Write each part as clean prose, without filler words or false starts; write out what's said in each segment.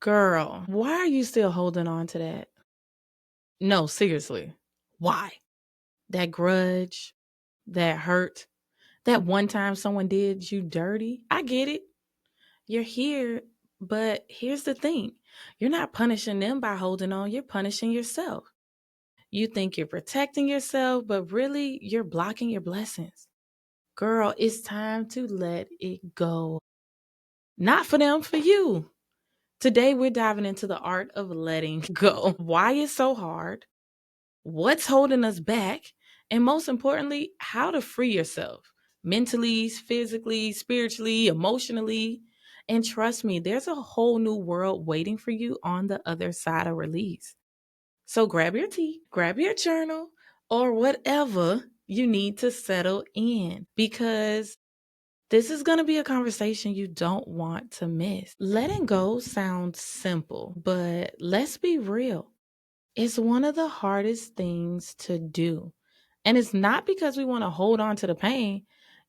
Girl, why are you still holding on to that? No, seriously. Why? That grudge, that hurt, that one time someone did you dirty. I get it. You're here, but here's the thing. You're not punishing them by holding on, you're punishing yourself. You think you're protecting yourself, but really you're blocking your blessings. Girl, it's time to let it go. Not for them, for you. Today, we're diving into the art of letting go. Why it's so hard, what's holding us back, and most importantly, how to free yourself mentally, physically, spiritually, emotionally. And trust me, there's a whole new world waiting for you on the other side of release. So grab your tea, grab your journal, or whatever you need to settle in because this is going to be a conversation you don't want to miss. Letting go sounds simple, but let's be real. It's one of the hardest things to do. And it's not because we want to hold on to the pain.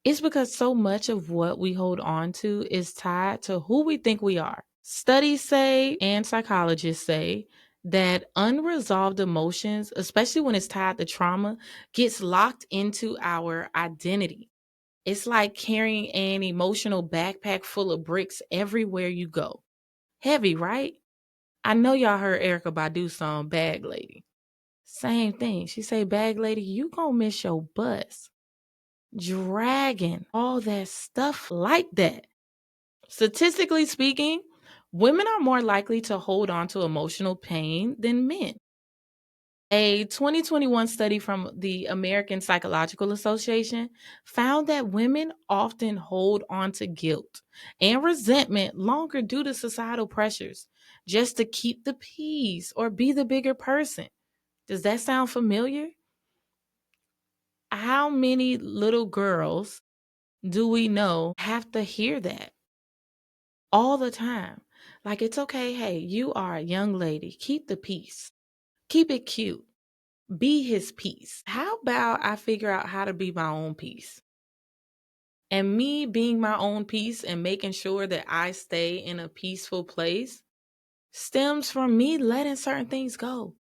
It's because so much of what we hold on to is tied to who we think we are. Studies say, and psychologists say, that unresolved emotions, especially when it's tied to trauma, gets locked into our identity. It's like carrying an emotional backpack full of bricks everywhere you go. Heavy, right? I know y'all heard Erica Badu's song Bag Lady. Same thing. She say, Bag Lady, you gonna miss your bus. Dragging all that stuff like that. Statistically speaking, women are more likely to hold on to emotional pain than men. A 2021 study from the American Psychological Association found that women often hold on to guilt and resentment longer due to societal pressures just to keep the peace or be the bigger person. Does that sound familiar? How many little girls do we know have to hear that all the time? Like, it's okay. Hey, you are a young lady. Keep the peace. Keep it cute. Be his peace. How about I figure out how to be my own peace? And me being my own peace and making sure that I stay in a peaceful place stems from me letting certain things go,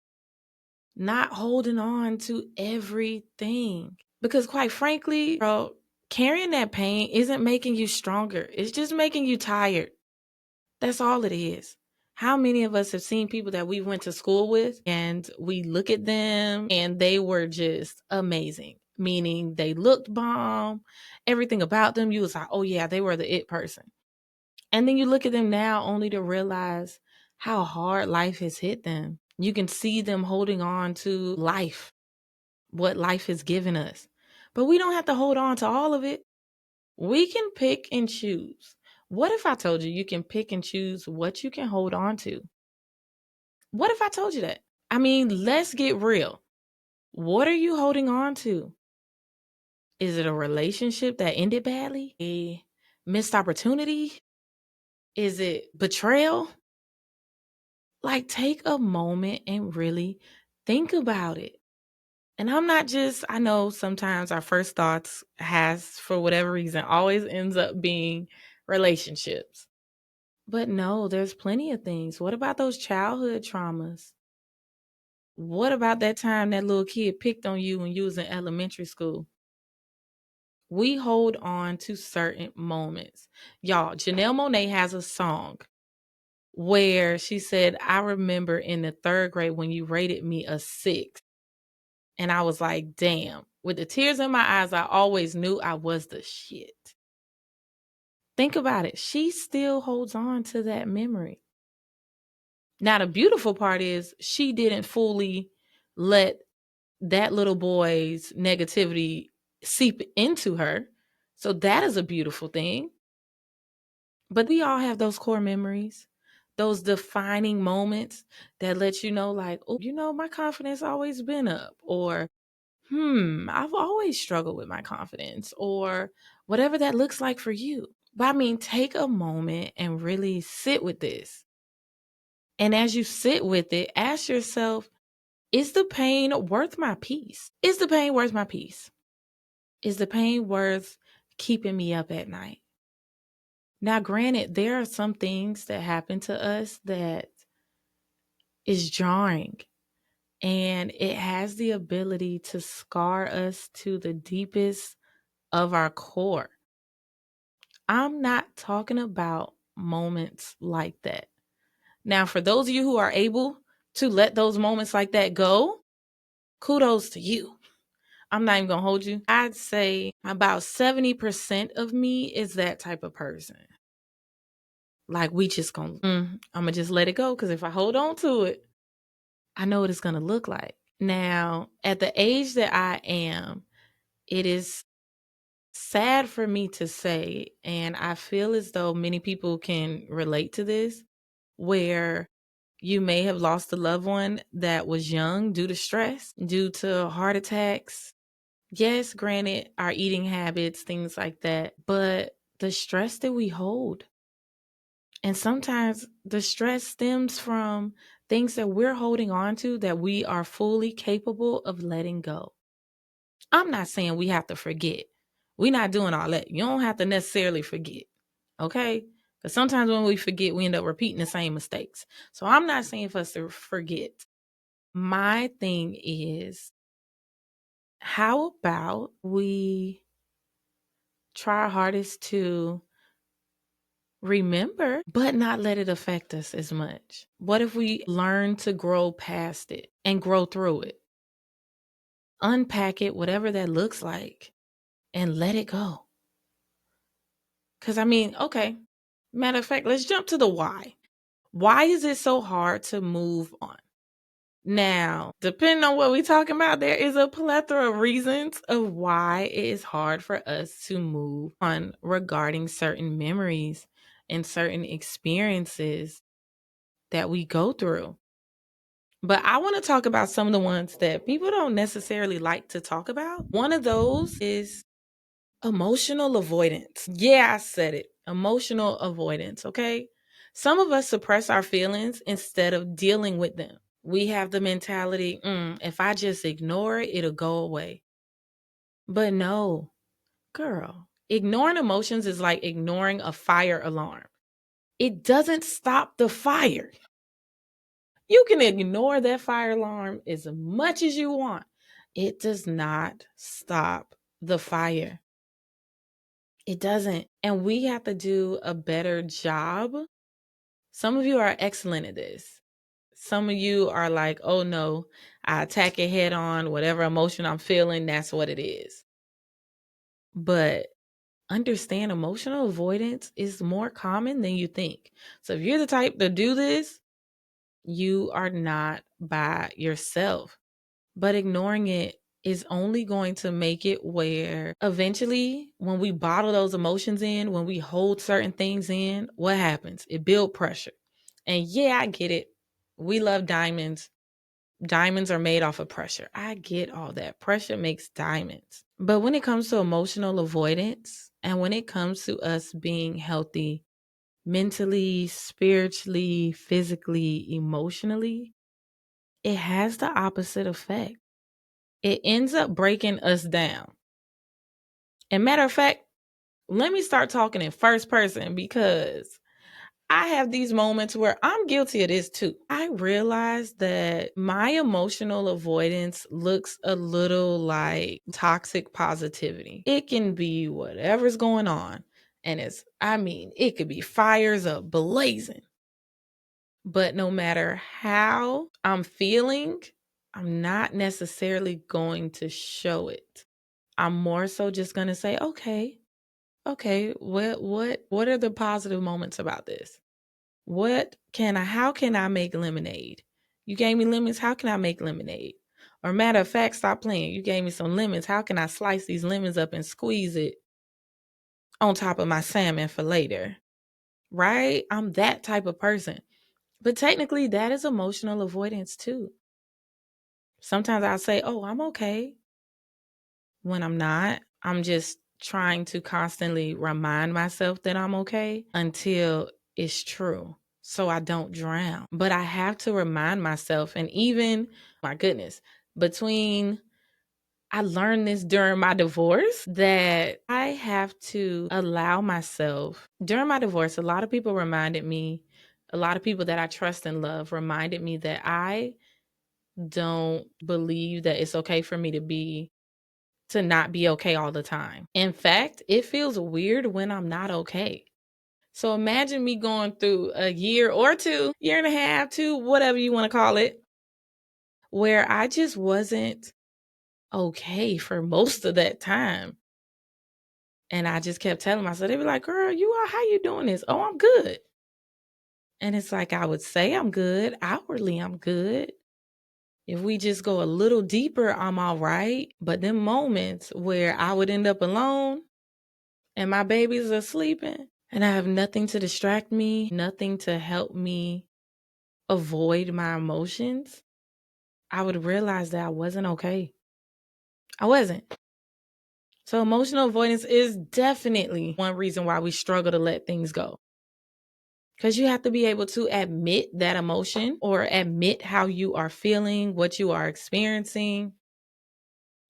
not holding on to everything. Because quite frankly, bro, carrying that pain isn't making you stronger. It's just making you tired. That's all it is. How many of us have seen people that we went to school with and we look at them and they were just amazing, meaning they looked bomb, everything about them, you was like, oh yeah, they were the it person. And then you look at them now only to realize how hard life has hit them. You can see them holding on to life, what life has given us. But we don't have to hold on to all of it. We can pick and choose. What if I told you you can pick and choose what you can hold on to? What if I told you that? I mean, let's get real. What are you holding on to? Is it a relationship that ended badly? A missed opportunity? Is it betrayal? Like, take a moment and really think about it. And I know sometimes our first thoughts for whatever reason, always ends up being relationships. But no, there's plenty of things. What about those childhood traumas? What about that time that little kid picked on you when you was in elementary school? We hold on to certain moments. Y'all, Janelle Monáe has a song where she said, I remember in the third grade when you rated me a 6. And I was like, damn. With the tears in my eyes, I always knew I was the shit. Think about it. She still holds on to that memory. Now, the beautiful part is she didn't fully let that little boy's negativity seep into her. So that is a beautiful thing. But we all have those core memories, those defining moments that let you know, like, oh, my confidence always been up, or I've always struggled with my confidence, or whatever that looks like for you. But I mean, take a moment and really sit with this. And as you sit with it, ask yourself, is the pain worth my peace? Is the pain worth my peace? Is the pain worth keeping me up at night? Now, granted, there are some things that happen to us that is jarring, and it has the ability to scar us to the deepest of our core. I'm not talking about moments like that. Now, for those of you who are able to let those moments like that go, kudos to you. I'm not even going to hold you. I'd say about 70% of me is that type of person. Like, we just going to, I'm going to just let it go, because if I hold on to it, I know what it's going to look like. Now, at the age that I am, it is sad for me to say, and I feel as though many people can relate to this, where you may have lost a loved one that was young due to stress, due to heart attacks. Yes, granted, our eating habits, things like that, but the stress that we hold. And sometimes the stress stems from things that we're holding on to that we are fully capable of letting go. I'm not saying we have to forget. We're not doing all that. You don't have to necessarily forget. Okay? Because sometimes when we forget, we end up repeating the same mistakes. So I'm not saying for us to forget. My thing is, how about we try our hardest to remember, but not let it affect us as much? What if we learn to grow past it and grow through it? Unpack it, whatever that looks like, and let it go. Because, I mean, okay, matter of fact, let's jump to the why. Why is it so hard to move on? Now, depending on what we're talking about, there is a plethora of reasons of why it is hard for us to move on regarding certain memories and certain experiences that we go through. But I want to talk about some of the ones that people don't necessarily like to talk about. One of those is emotional avoidance. Yeah, I said it. Emotional avoidance, okay? Some of us suppress our feelings instead of dealing with them. We have the mentality, if I just ignore it, it'll go away. But no, girl, ignoring emotions is like ignoring a fire alarm. It doesn't stop the fire. You can ignore that fire alarm as much as you want. It does not stop the fire. It doesn't. And we have to do a better job. Some of you are excellent at this. Some of you are like, oh no, I attack it head on. Whatever emotion I'm feeling, that's what it is. But understand, emotional avoidance is more common than you think. So if you're the type to do this, you are not by yourself. But ignoring it is only going to make it where eventually, when we bottle those emotions in, when we hold certain things in, what happens? It builds pressure. And yeah, I get it. We love diamonds. Diamonds are made off of pressure. I get all that. Pressure makes diamonds. But when it comes to emotional avoidance, and when it comes to us being healthy mentally, spiritually, physically, emotionally, it has the opposite effect. It ends up breaking us down. And matter of fact, let me start talking in first person, because I have these moments where I'm guilty of this too. I realize that my emotional avoidance looks a little like toxic positivity. It can be whatever's going on. And it could be fires up blazing. But no matter how I'm feeling, I'm not necessarily going to show it. I'm more so just going to say, okay, what are the positive moments about this? How can I make lemonade? You gave me lemons, how can I make lemonade? Or matter of fact, stop playing. You gave me some lemons. How can I slice these lemons up and squeeze it on top of my salmon for later? Right? I'm that type of person. But technically, that is emotional avoidance too. Sometimes I'll say, oh, I'm okay, when I'm not. I'm just trying to constantly remind myself that I'm okay until it's true, so I don't drown. But I have to remind myself, and even, my goodness, between I learned this during my divorce that I have to allow myself. During my divorce, a lot of people reminded me, a lot of people that I trust and love reminded me that I don't believe that it's okay for me to not be okay all the time. In fact, it feels weird when I'm not okay. So imagine me going through a year or two, year and a half, two, whatever you want to call it, where I just wasn't okay for most of that time. And I just kept telling myself, they be like, girl, how you doing this? Oh, I'm good. And it's like, I would say I'm good. Outwardly, I'm good. If we just go a little deeper, I'm all right. But them moments where I would end up alone and my babies are sleeping and I have nothing to distract me, nothing to help me avoid my emotions, I would realize that I wasn't okay. I wasn't. So emotional avoidance is definitely one reason why we struggle to let things go. Because you have to be able to admit that emotion or admit how you are feeling, what you are experiencing,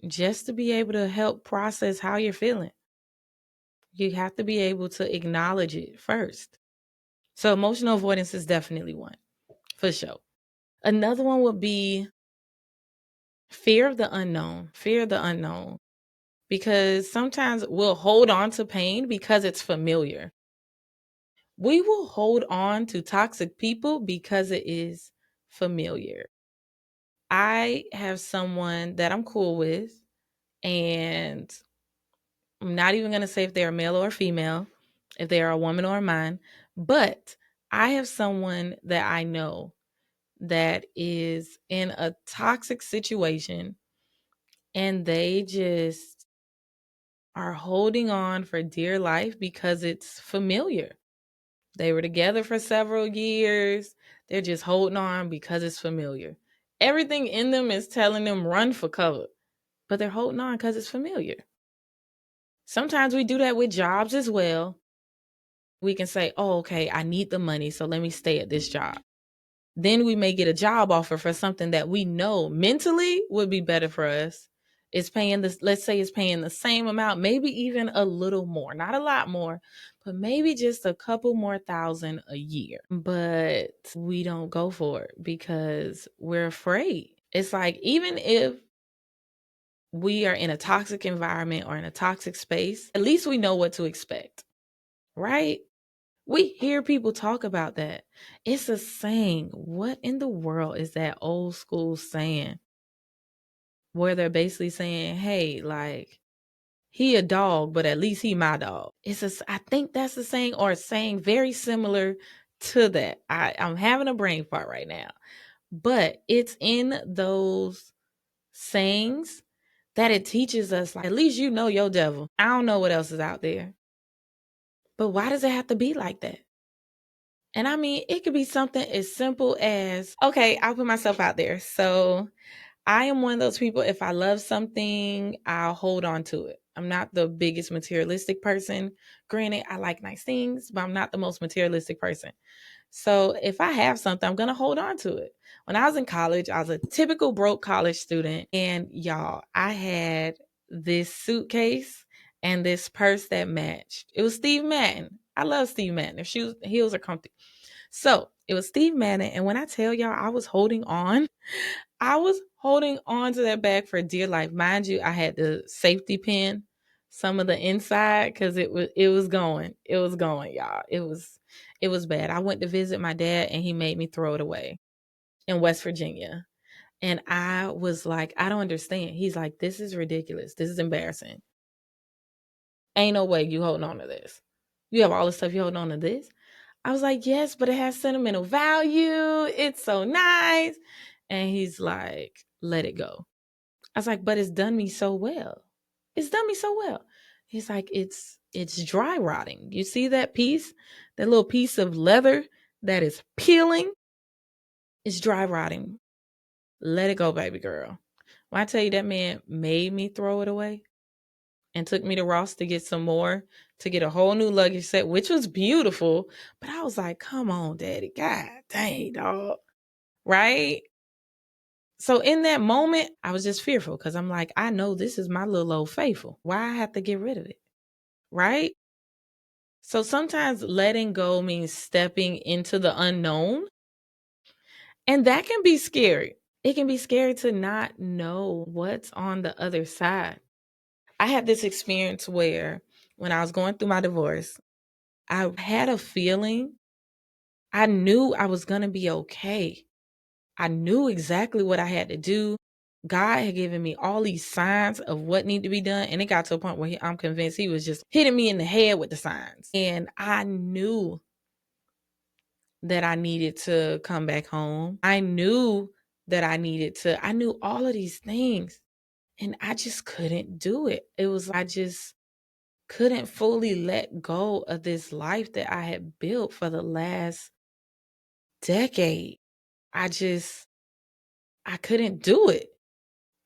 just to be able to help process how you're feeling. You have to be able to acknowledge it first. So emotional avoidance is definitely one, for sure. Another one would be fear of the unknown. Fear of the unknown. Because sometimes we'll hold on to pain because it's familiar. We will hold on to toxic people because it is familiar. I have someone that I'm cool with, and I'm not even going to say if they're male or female, if they are a woman or a man, but I have someone that I know that is in a toxic situation and they just are holding on for dear life because it's familiar. They were together for several years. They're just holding on because it's familiar. Everything in them is telling them run for cover, but they're holding on because it's familiar. Sometimes we do that with jobs as well. We can say, oh, okay, I need the money, so let me stay at this job. Then we may get a job offer for something that we know mentally would be better for us. It's paying this, let's say it's paying the same amount, maybe even a little more, not a lot more, but maybe just a couple more thousand a year. But we don't go for it because we're afraid. It's like, even if we are in a toxic environment or in a toxic space, at least we know what to expect, right? We hear people talk about that. It's a saying. What in the world is that old school saying? Where they're basically saying, hey, like, he a dog, but at least he my dog. I think that's the saying, or a saying very similar to that. I'm having a brain fart right now. But it's in those sayings that it teaches us, like, at least you know your devil. I don't know what else is out there. But why does it have to be like that? And I mean, it could be something as simple as, okay, I'll put myself out there. So I am one of those people, if I love something, I'll hold on to it. I'm not the biggest materialistic person. Granted, I like nice things, but I'm not the most materialistic person. So if I have something, I'm going to hold on to it. When I was in college, I was a typical broke college student. And y'all, I had this suitcase and this purse that matched. It was Steve Madden. I love Steve Madden. If heels are comfy. So it was Steve Madden. And when I tell y'all I was holding on to that bag for dear life. Mind you, I had the safety pin, some of the inside, because it was going. It was going, y'all. It was bad. I went to visit my dad and he made me throw it away in West Virginia. And I was like, I don't understand. He's like, this is ridiculous. This is embarrassing. Ain't no way you holding on to this. You have all this stuff, you holding on to this. I was like, yes, but it has sentimental value. It's so nice. And he's like, let it go. I was like, but it's done me so well. It's done me so well. He's like, it's dry rotting. You see that piece? That little piece of leather that is peeling? It's dry rotting. Let it go, baby girl. When I tell you that man made me throw it away and took me to Ross to get some more, to get a whole new luggage set, which was beautiful. But I was like, come on, daddy. God dang, dog. Right? So in that moment, I was just fearful because I'm like, I know this is my little old faithful. Why I have to get rid of it? Right? So sometimes letting go means stepping into the unknown. And that can be scary. It can be scary to not know what's on the other side. I had this experience where when I was going through my divorce, I had a feeling I knew I was going to be okay. I knew exactly what I had to do. God had given me all these signs of what needed to be done. And it got to a point where I'm convinced he was just hitting me in the head with the signs. And I knew that I needed to come back home. I knew that I knew all of these things and I just couldn't do it. It was, I just couldn't fully let go of this life that I had built for the last decade. I couldn't do it.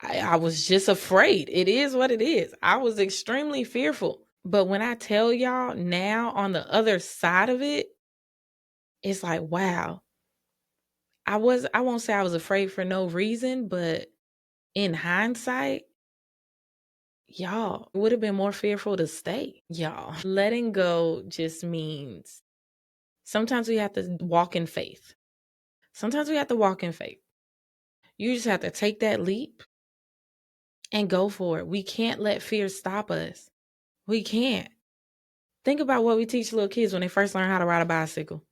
I was just afraid. It is what it is. I was extremely fearful. But when I tell y'all now on the other side of it, it's like, wow. I won't say I was afraid for no reason, but in hindsight, y'all, it would have been more fearful to stay. Y'all, letting go just means sometimes we have to walk in faith. Sometimes we have to walk in faith. You just have to take that leap and go for it. We can't let fear stop us. We can't. Think about what we teach little kids when they first learn how to ride a bicycle.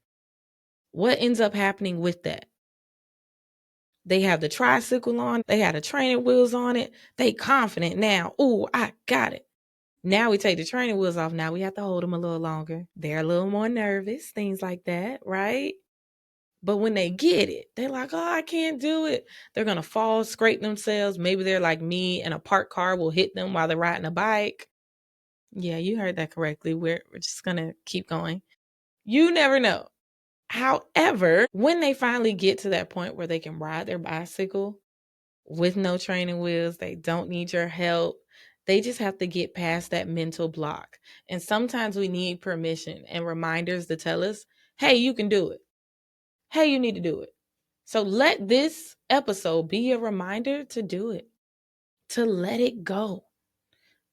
What ends up happening with that? They have the tricycle on, they have the training wheels on it. They confident now. Ooh, I got it. Now we take the training wheels off. Now we have to hold them a little longer. They're a little more nervous, things like that, right? But when they get it, they're like, oh, I can't do it. They're going to fall, scrape themselves. Maybe they're like me and a parked car will hit them while they're riding a bike. Yeah, you heard that correctly. We're just going to keep going. You never know. However, when they finally get to that point where they can ride their bicycle with no training wheels, they don't need your help. They just have to get past that mental block. And sometimes we need permission and reminders to tell us, hey, you can do it. Hey, you need to do it. So let this episode be a reminder to do it, to let it go.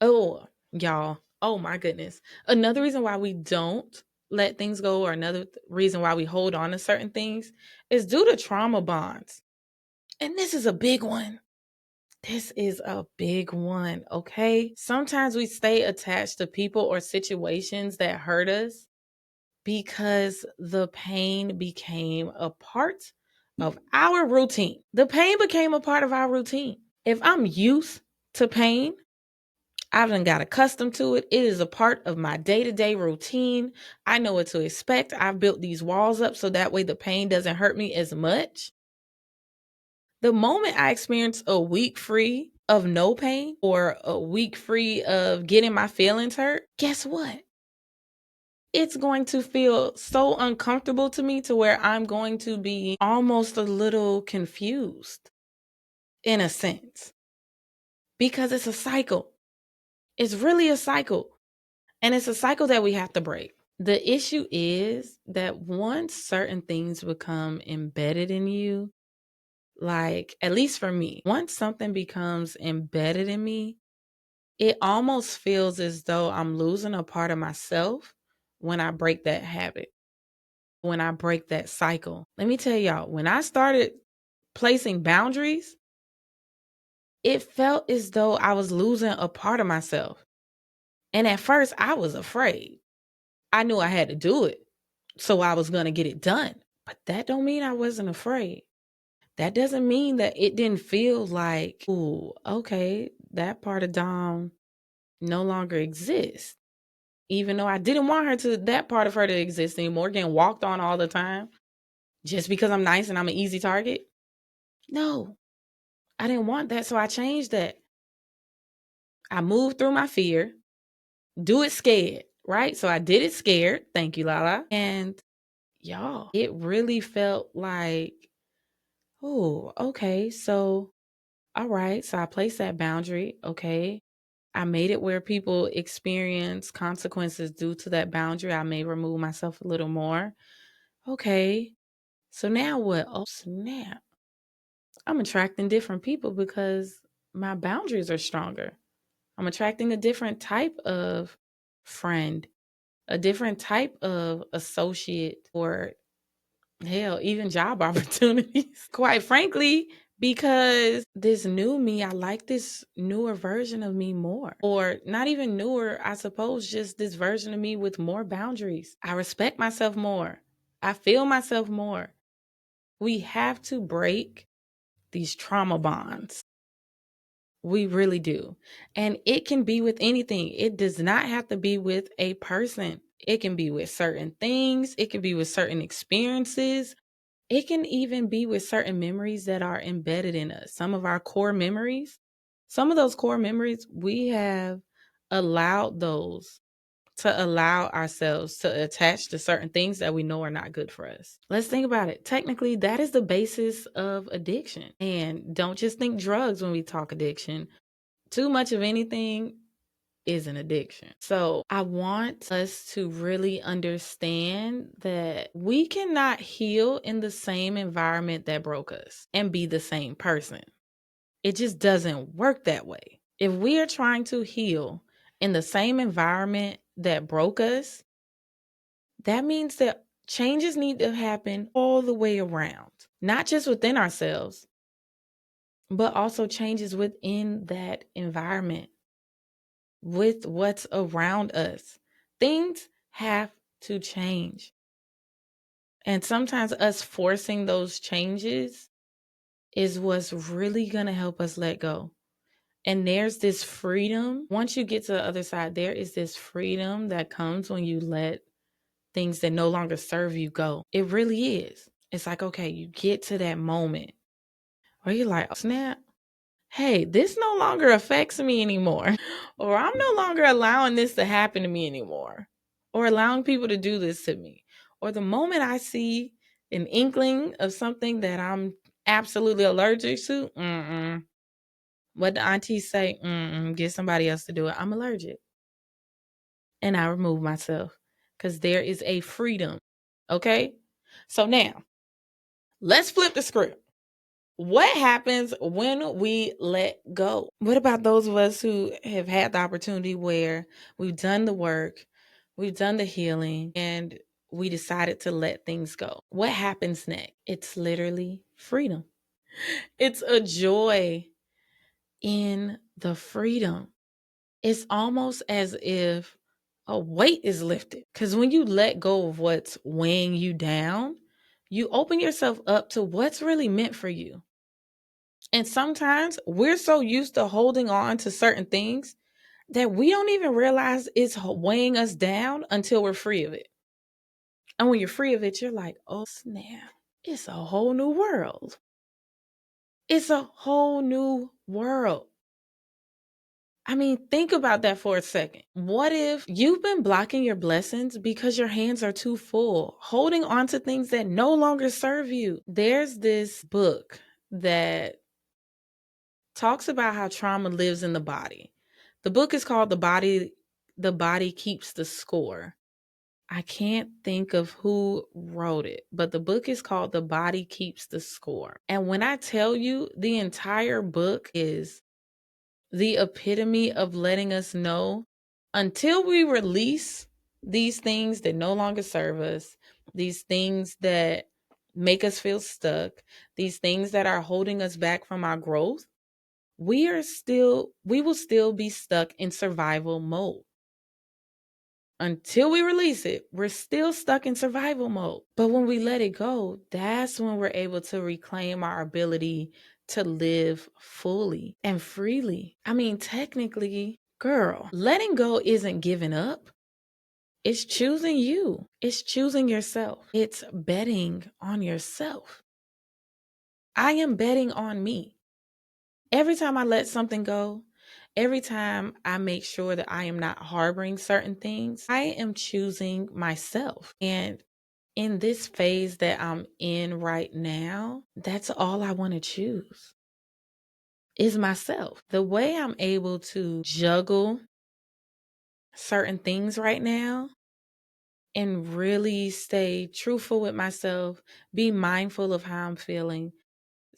Oh, y'all. Oh, my goodness. Another reason why we don't let things go, or another reason why we hold on to certain things, is due to trauma bonds. And this is a big one. This is a big one, okay? Sometimes we stay attached to people or situations that hurt us because the pain became a part of our routine. The pain became a part of our routine. If I'm used to pain, I've done got accustomed to it. It is a part of my day-to-day routine. I know what to expect. I've built these walls up so that way the pain doesn't hurt me as much. The moment I experience a week free of no pain or a week free of getting my feelings hurt, guess what? It's going to feel so uncomfortable to me to where I'm going to be almost a little confused in a sense because it's a cycle. It's really a cycle. And it's a cycle that we have to break. The issue is that once certain things become embedded in you, like at least for me, once something becomes embedded in me, it almost feels as though I'm losing a part of myself when I break that habit, when I break that cycle. Let me tell y'all, when I started placing boundaries, it felt as though I was losing a part of myself. And at first, I was afraid. I knew I had to do it, so I was going to get it done. But that don't mean I wasn't afraid. That doesn't mean that it didn't feel like, ooh, okay, that part of Dom no longer exists. Even though I didn't want that part of her to exist anymore, getting walked on all the time, just because I'm nice and I'm an easy target. No, I didn't want that, so I changed that. I moved through my fear, do it scared, right? So I did it scared. Thank you, Lala. And y'all, it really felt like, oh, okay, so all right. So I placed that boundary. Okay. I made it where people experience consequences due to that boundary. I may remove myself a little more. Okay. So now what? Oh, snap. I'm attracting different people because my boundaries are stronger. I'm attracting a different type of friend, a different type of associate, or hell, even job opportunities. Quite frankly, because this new me, I like this newer version of me more. Or not even newer, I suppose, just this version of me with more boundaries. I respect myself more. I feel myself more. We have to break these trauma bonds. We really do. And it can be with anything. It does not have to be with a person. It can be with certain things. It can be with certain experiences. It can even be with certain memories that are embedded in us. Some of our core memories, some of those core memories, we have allowed those to allow ourselves to attach to certain things that we know are not good for us. Let's think about it. Technically, that is the basis of addiction. And don't just think drugs when we talk addiction. Too much of anything is an addiction. So I want us to really understand that we cannot heal in the same environment that broke us and be the same person. It just doesn't work that way. If we are trying to heal in the same environment that broke us, that means that changes need to happen all the way around, not just within ourselves, but also changes within that environment, with what's around us. Things have to change. And sometimes us forcing those changes is what's really going to help us let go. And there's this freedom. Once you get to the other side, there is this freedom that comes when you let things that no longer serve you go. It really is. It's like, okay, you get to that moment where you're like, oh, snap. Hey, this no longer affects me anymore. Or I'm no longer allowing this to happen to me anymore. Or allowing people to do this to me. Or the moment I see an inkling of something that I'm absolutely allergic to, what the aunties say, get somebody else to do it. I'm allergic. And I remove myself because there is a freedom. Okay? So now, let's flip the script. What happens when we let go? What about those of us who have had the opportunity where we've done the work, we've done the healing, and we decided to let things go? What happens next? It's literally freedom. It's a joy in the freedom. It's almost as if a weight is lifted. Because when you let go of what's weighing you down, you open yourself up to what's really meant for you. And sometimes we're so used to holding on to certain things that we don't even realize it's weighing us down until we're free of it. And when you're free of it, you're like, oh, snap. It's a whole new world. It's a whole new world. I mean, think about that for a second. What if you've been blocking your blessings because your hands are too full, holding on to things that no longer serve you? There's this book that talks about how trauma lives in the body. The book is called The Body Keeps the Score. I can't think of who wrote it, but the book is called The Body Keeps the Score. And when I tell you, the entire book is the epitome of letting us know, until we release these things that no longer serve us, these things that make us feel stuck, these things that are holding us back from our growth, we will still be stuck in survival mode. Until we release it, we're still stuck in survival mode. But when we let it go, that's when we're able to reclaim our ability to live fully and freely. I mean, technically, girl, letting go isn't giving up. It's choosing you. It's choosing yourself. It's betting on yourself. I am betting on me. Every time I let something go, every time I make sure that I am not harboring certain things, I am choosing myself. And in this phase that I'm in right now, that's all I want to choose is myself. The way I'm able to juggle certain things right now and really stay truthful with myself, be mindful of how I'm feeling,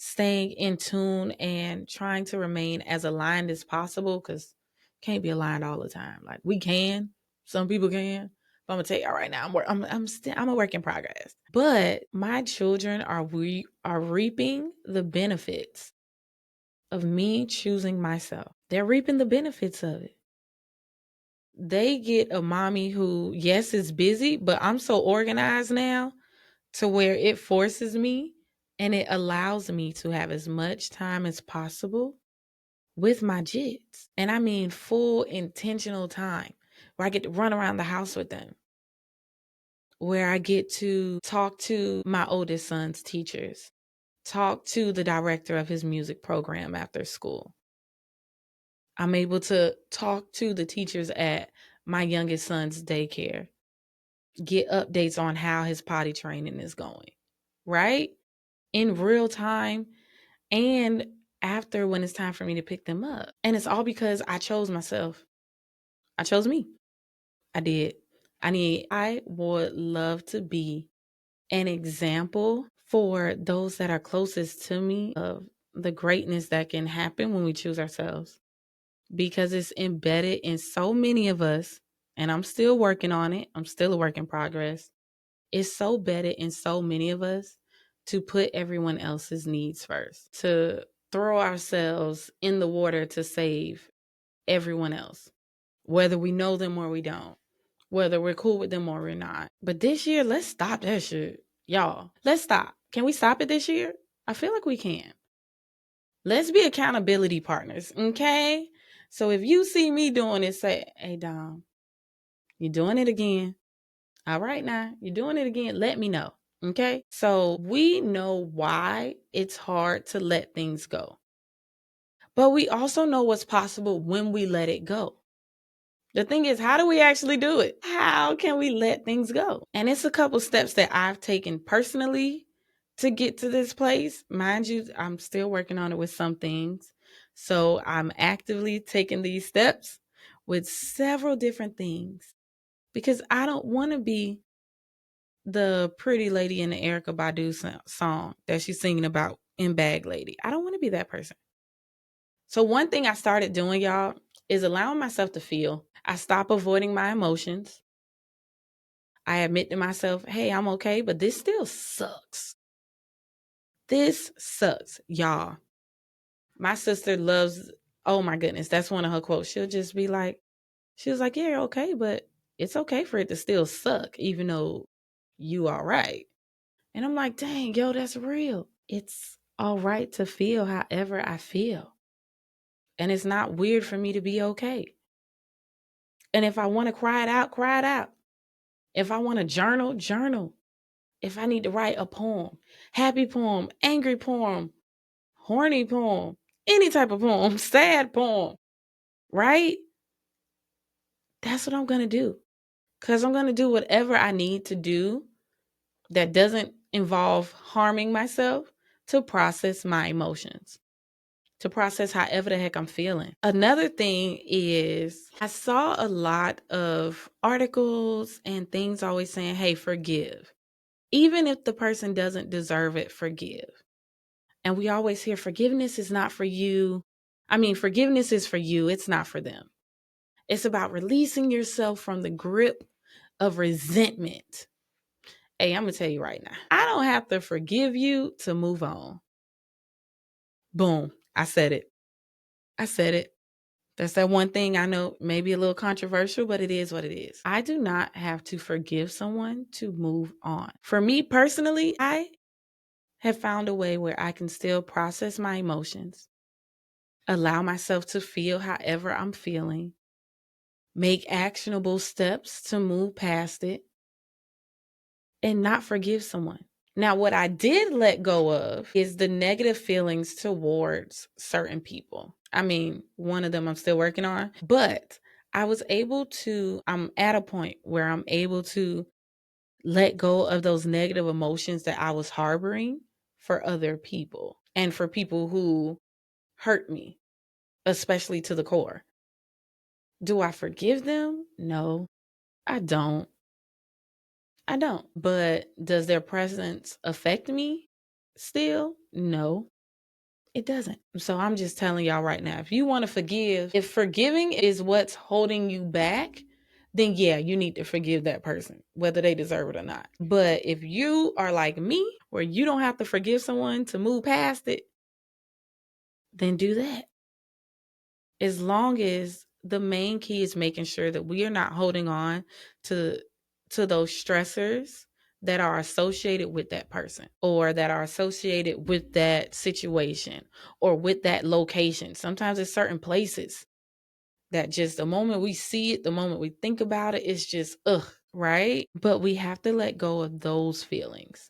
staying in tune and trying to remain as aligned as possible, because can't be aligned all the time. Like we can, some people can. But I'm gonna tell y'all right now, I'm a work in progress. But my children are reaping the benefits of me choosing myself. They're reaping the benefits of it. They get a mommy who, yes, is busy, but I'm so organized now to where it forces me and it allows me to have as much time as possible with my kids. And I mean full intentional time where I get to run around the house with them, where I get to talk to my oldest son's teachers, talk to the director of his music program after school. I'm able to talk to the teachers at my youngest son's daycare, get updates on how his potty training is going, right? In real time and after when it's time for me to pick them up. And it's all because I chose myself. I chose me. I did. I would love to be an example for those that are closest to me of the greatness that can happen when we choose ourselves, because it's embedded in so many of us. And I'm still working on it. I'm still a work in progress. It's so embedded in so many of us to put everyone else's needs first, to throw ourselves in the water to save everyone else, whether we know them or we don't, whether we're cool with them or we're not. But this year, let's stop that shit. Y'all, let's stop. Can we stop it this year? I feel like we can. Let's be accountability partners, okay? So if you see me doing it, say, hey, Dom, you're doing it again. All right, now, you're doing it again. Let me know, okay? So we know why it's hard to let things go. But we also know what's possible when we let it go. The thing is, how do we actually do it? How can we let things go? And it's a couple steps that I've taken personally to get to this place. Mind you, I'm still working on it with some things. So I'm actively taking these steps with several different things because I don't want to be the pretty lady in the Erykah Badu song that she's singing about in Bag Lady. I don't want to be that person. So one thing I started doing, y'all, is allowing myself to feel. I stop avoiding my emotions. I admit to myself, hey, I'm okay, but this still sucks. This sucks, y'all. My sister loves, oh my goodness, that's one of her quotes. She was like, yeah, you're okay, but it's okay for it to still suck, even though you all right. And I'm like, dang, yo, that's real. It's all right to feel however I feel. And it's not weird for me to be okay. And if I want to cry it out, cry it out. If I want to journal, journal. If I need to write a poem, happy poem, angry poem, horny poem, any type of poem, sad poem, right? That's what I'm going to do. Because I'm going to do whatever I need to do that doesn't involve harming myself to process my emotions, to process however the heck I'm feeling. Another thing is I saw a lot of articles and things always saying, hey, forgive. Even if the person doesn't deserve it, forgive. And we always hear forgiveness is not for you. I mean, forgiveness is for you. It's not for them. It's about releasing yourself from the grip of resentment. Hey, I'm going to tell you right now, I don't have to forgive you to move on. Boom. I said it. I said it. That's that one thing I know may be a little controversial, but it is what it is. I do not have to forgive someone to move on. For me personally, I have found a way where I can still process my emotions, allow myself to feel however I'm feeling, make actionable steps to move past it, and not forgive someone. Now, what I did let go of is the negative feelings towards certain people. I mean, one of them I'm still working on, but I'm at a point where I'm able to let go of those negative emotions that I was harboring for other people and for people who hurt me, especially to the core. Do I forgive them? No, I don't. I don't. But does their presence affect me still? No. It doesn't. So I'm just telling y'all right now, if you want to forgive, if forgiving is what's holding you back, then yeah, you need to forgive that person, whether they deserve it or not. But if you are like me, where you don't have to forgive someone to move past it, then do that. As long as the main key is making sure that we are not holding on to those stressors that are associated with that person, or that are associated with that situation, or with that location. Sometimes it's certain places that just the moment we see it, the moment we think about it, it's just ugh, right? But we have to let go of those feelings.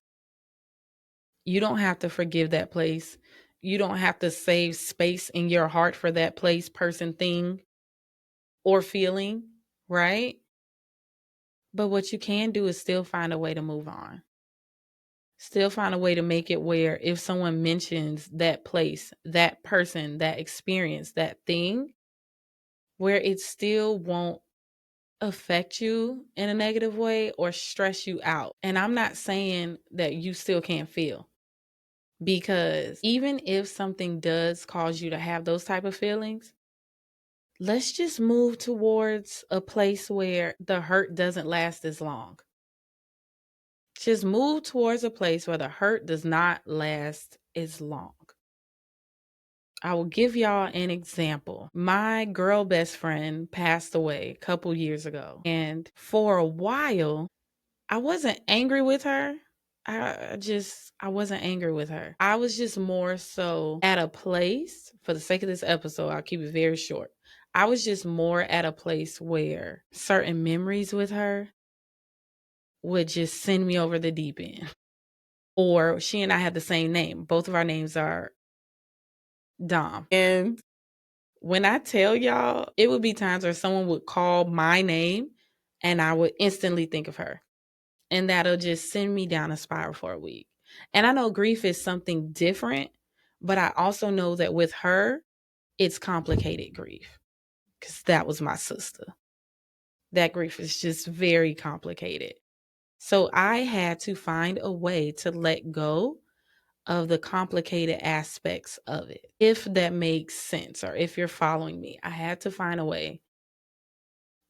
You don't have to forgive that place. You don't have to save space in your heart for that place, person, thing, or feeling, right? But what you can do is still find a way to move on. Still find a way to make it where if someone mentions that place, that person, that experience, that thing, where it still won't affect you in a negative way or stress you out. And I'm not saying that you still can't feel, because even if something does cause you to have those type of feelings, let's just move towards a place where the hurt doesn't last as long. Just move towards a place where the hurt does not last as long. I will give y'all an example. My girl best friend passed away a couple years ago. And for a while, I wasn't angry with her. I wasn't angry with her. I was just more so at a place, for the sake of this episode, I'll keep it very short. I was just more at a place where certain memories with her would just send me over the deep end. Or she and I had the same name. Both of our names are Dom. And when I tell y'all, it would be times where someone would call my name and I would instantly think of her. And that'll just send me down a spiral for a week. And I know grief is something different, but I also know that with her, it's complicated grief, because that was my sister. That grief is just very complicated. So I had to find a way to let go of the complicated aspects of it. If that makes sense, or if you're following me, I had to find a way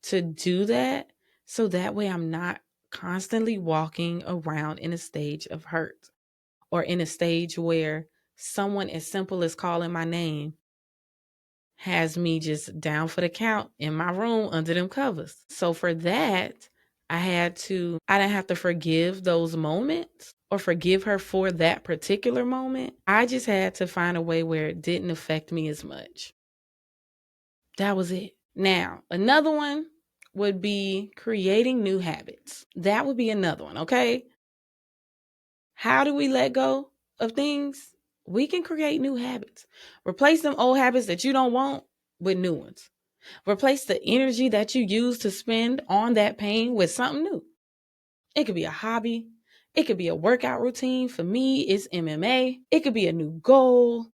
to do that, so that way I'm not constantly walking around in a stage of hurt, or in a stage where someone as simple as calling my name has me just down for the count in my room under them covers. So for that, I didn't have to forgive those moments or forgive her for that particular moment. I just had to find a way where it didn't affect me as much. That was it. Now, another one would be creating new habits. That would be another one, okay? How do we let go of things? We can create new habits. Replace them old habits that you don't want with new ones. Replace the energy that you use to spend on that pain with something new. It could be a hobby. It could be a workout routine. For me, it's MMA. It could be a new goal,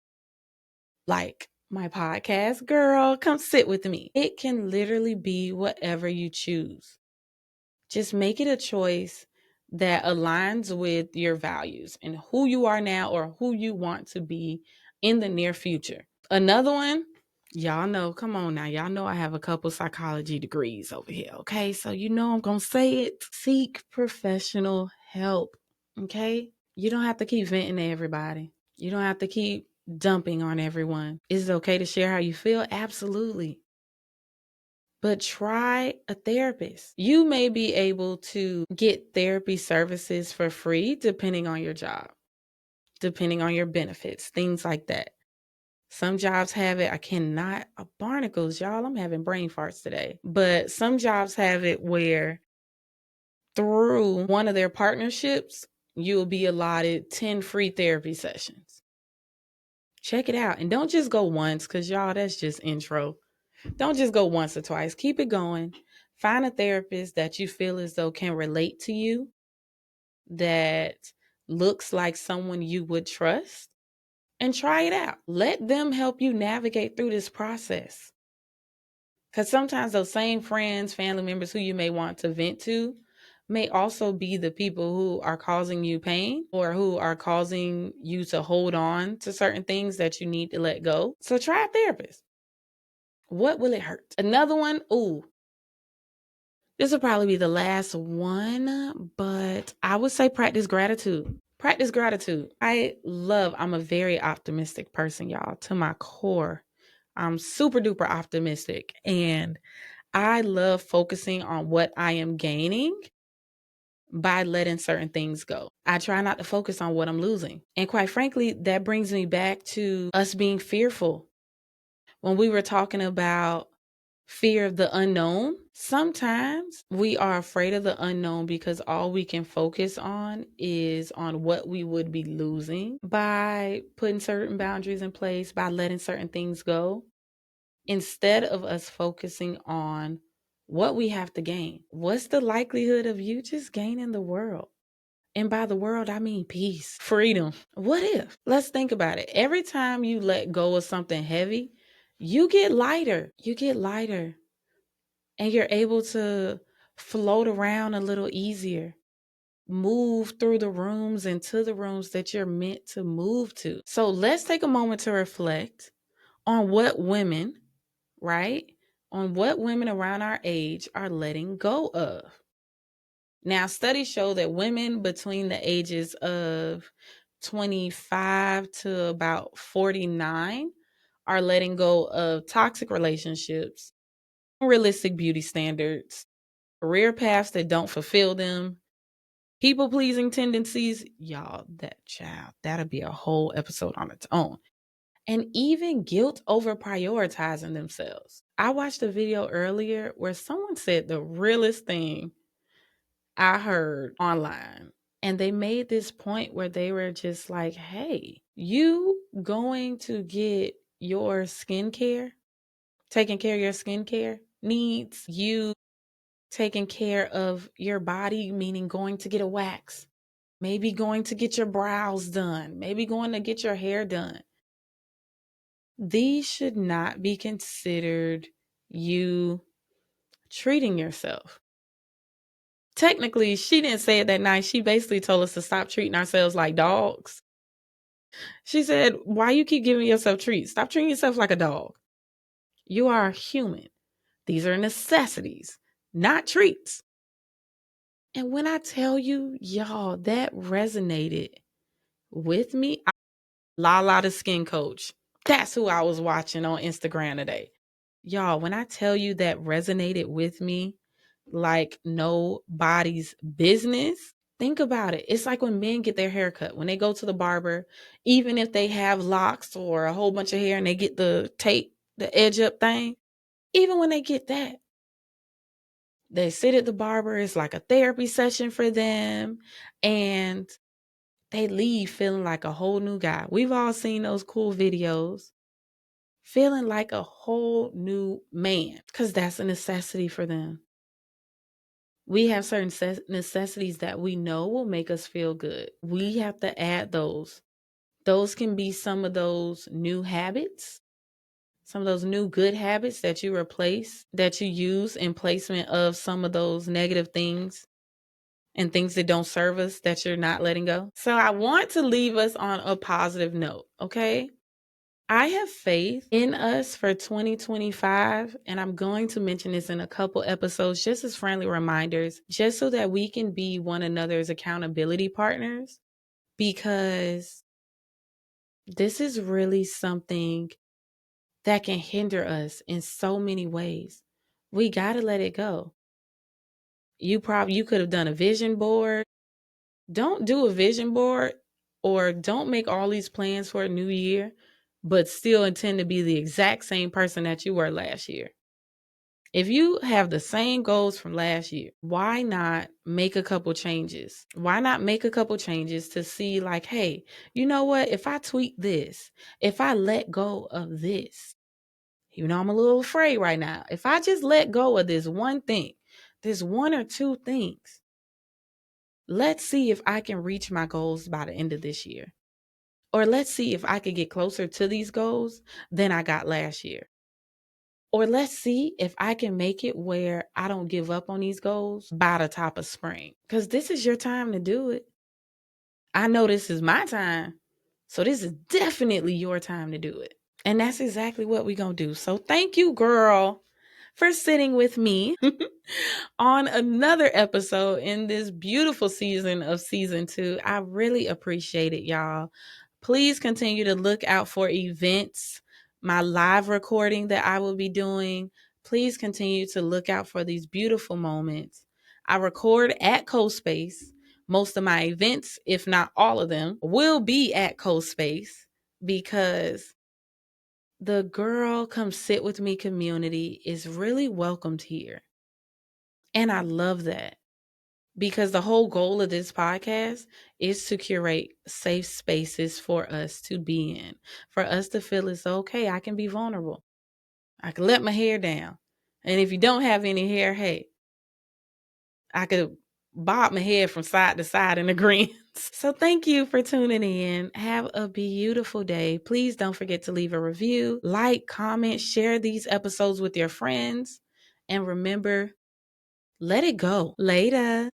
like my podcast, girl, come sit with me. It can literally be whatever you choose. Just make it a choice that aligns with your values and who you are now, or who you want to be in the near future. Another one, y'all know, come on now, y'all know I have a couple psychology degrees over here, okay? So you know I'm going to say it. Seek professional help, okay? You don't have to keep venting to everybody. You don't have to keep dumping on everyone. Is it okay to share how you feel? Absolutely. But try a therapist. You may be able to get therapy services for free depending on your job, depending on your benefits, things like that. Some jobs have it. Barnacles, y'all, I'm having brain farts today. But some jobs have it where through one of their partnerships, you'll be allotted 10 free therapy sessions. Check it out. And don't just go once, because y'all, that's just intro. Don't just go once or twice. Keep it going. Find a therapist that you feel as though can relate to you, that looks like someone you would trust, and try it out. Let them help you navigate through this process. Because sometimes those same friends, family members who you may want to vent to may also be the people who are causing you pain or who are causing you to hold on to certain things that you need to let go. So try a therapist. What will it hurt? Another one, ooh, this will probably be the last one, but I would say practice gratitude. Practice gratitude. I'm a very optimistic person, y'all, to my core. I'm super duper optimistic, and I love focusing on what I am gaining by letting certain things go. I try not to focus on what I'm losing. And quite frankly, that brings me back to us being fearful. When we were talking about fear of the unknown, sometimes we are afraid of the unknown because all we can focus on is on what we would be losing by putting certain boundaries in place, by letting certain things go, instead of us focusing on what we have to gain. What's the likelihood of you just gaining the world? And by the world, I mean peace, freedom. What if? Let's think about it. Every time you let go of something heavy, you get lighter. You get lighter. And you're able to float around a little easier. Move through the rooms and to the rooms that you're meant to move to. So let's take a moment to reflect on what women, right? On what women around our age are letting go of. Now, studies show that women between the ages of 25 to about 49 are letting go of toxic relationships, unrealistic beauty standards, career paths that don't fulfill them, people pleasing tendencies. Y'all, that child, that'll be a whole episode on its own. And even guilt over prioritizing themselves. I watched a video earlier where someone said the realest thing I heard online. And they made this point where they were just like, hey, you going to get your skincare, taking care of your skincare needs, you taking care of your body, meaning going to get a wax, maybe going to get your brows done, maybe going to get your hair done. These should not be considered you treating yourself. Technically, she didn't say it that night. She basically told us to stop treating ourselves like dogs. She said, why you keep giving yourself treats? Stop treating yourself like a dog. You are human. These are necessities, not treats. And when I tell you, y'all, that resonated with me. Lala the skin coach. That's who I was watching on Instagram today. Y'all, when I tell you that resonated with me like nobody's business, think about it. It's like when men get their hair cut, when they go to the barber, even if they have locks or a whole bunch of hair and they get the tape, the edge up thing, even when they get that, they sit at the barber. It's like a therapy session for them. And they leave feeling like a whole new guy. We've all seen those cool videos. Feeling like a whole new man because that's a necessity for them. We have certain necessities that we know will make us feel good. We have to add those. Those can be some of those new habits, some of those new good habits that you replace, that you use in placement of some of those negative things and things that don't serve us that you're not letting go. So I want to leave us on a positive note, okay? I have faith in us for 2025, and I'm going to mention this in a couple episodes just as friendly reminders, just so that we can be one another's accountability partners, because this is really something that can hinder us in so many ways. We got to let it go. You could have done a vision board. Don't do a vision board, or don't make all these plans for a new year, but still intend to be the exact same person that you were last year. If you have the same goals from last year, why not make a couple changes? Why not make a couple changes to see like, hey, you know what? If I tweak this, if I let go of this, even though I'm a little afraid right now, if I just let go of this one thing, this one or two things, let's see if I can reach my goals by the end of this year. Or let's see if I could get closer to these goals than I got last year. Or let's see if I can make it where I don't give up on these goals by the top of spring. Because this is your time to do it. I know this is my time. So this is definitely your time to do it. And that's exactly what we're going to do. So thank you, girl, for sitting with me on another episode in this beautiful season of season 2. I really appreciate it, y'all. Please continue to look out for events, my live recording that I will be doing. Please continue to look out for these beautiful moments. I record at CoSpace. Most of my events, if not all of them, will be at CoSpace because the Girl Come Sit With Me community is really welcomed here. And I love that because the whole goal of this podcast is to curate safe spaces for us to be in, for us to feel it's okay. I can be vulnerable. I can let my hair down. And if you don't have any hair, hey, I could bob my head from side to side in agreement. So thank you for tuning in. Have a beautiful day. Please don't forget to leave a review, like, comment, share these episodes with your friends. And remember, let it go. Later.